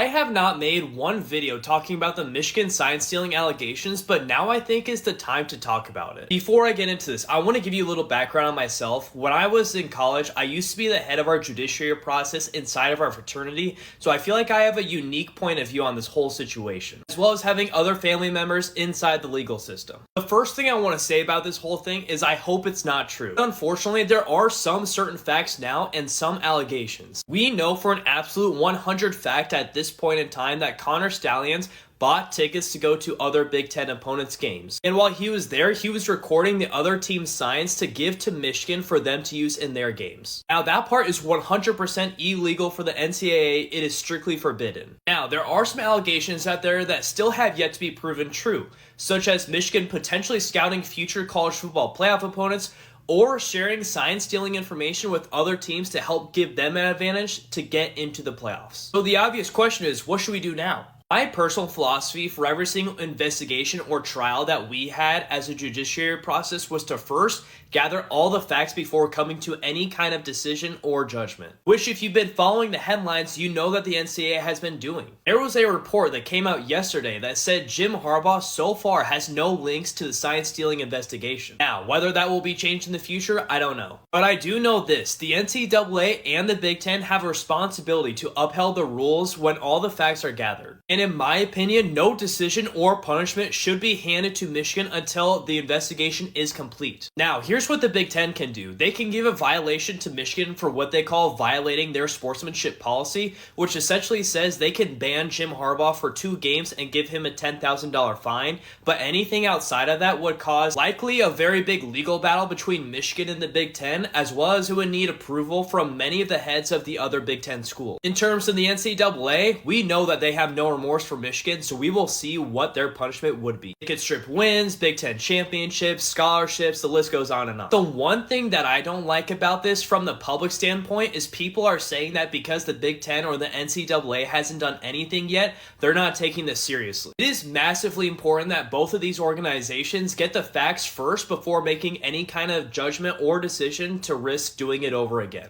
I have not made one video talking about the Michigan sign stealing allegations, but now I think is the time to talk about it. Before I get into this, I want to give you a little background on myself. When I was in college, I used to be the head of our judiciary process inside of our fraternity, so I feel like I have a unique point of view on this whole situation, as well as having other family members inside the legal system. The first thing I want to say about this whole thing is I hope it's not true. Unfortunately, there are some certain facts now and some allegations. We know for an absolute 100 fact at this point in time that Connor Stalions bought tickets to go to other Big Ten opponents' games. And while he was there, he was recording the other team's signs to give to Michigan for them to use in their games. Now, that part is 100% illegal for the NCAA. It is strictly forbidden. Now, there are some allegations out there that still have yet to be proven true, such as Michigan potentially scouting future college football playoff opponents or sharing sign-stealing information with other teams to help give them an advantage to get into the playoffs. So the obvious question is, what should we do now? My personal philosophy for every single investigation or trial that we had as a judiciary process was to first gather all the facts before coming to any kind of decision or judgment, which if you've been following the headlines, you know that the NCAA has been doing. There was a report that came out yesterday that said Jim Harbaugh so far has no links to the sign-stealing investigation. Now, whether that will be changed in the future, I don't know. But I do know this, the NCAA and the Big Ten have a responsibility to uphold the rules when all the facts are gathered. And in my opinion, no decision or punishment should be handed to Michigan until the investigation is complete. Now, here's what the Big Ten can do. They can give a violation to Michigan for what they call violating their sportsmanship policy, which essentially says they can ban Jim Harbaugh for 2 games and give him a $10,000 fine, but anything outside of that would cause likely a very big legal battle between Michigan and the Big Ten, as well as it would need approval from many of the heads of the other Big Ten schools. In terms of the NCAA, we know that they have no remorse for Michigan, so we will see what their punishment would be. It could strip wins, Big Ten championships, scholarships, the list goes on and on. The one thing that I don't like about this from the public standpoint is people are saying that because the Big Ten or the NCAA hasn't done anything yet, they're not taking this seriously. It is massively important that both of these organizations get the facts first before making any kind of judgment or decision to risk doing it over again.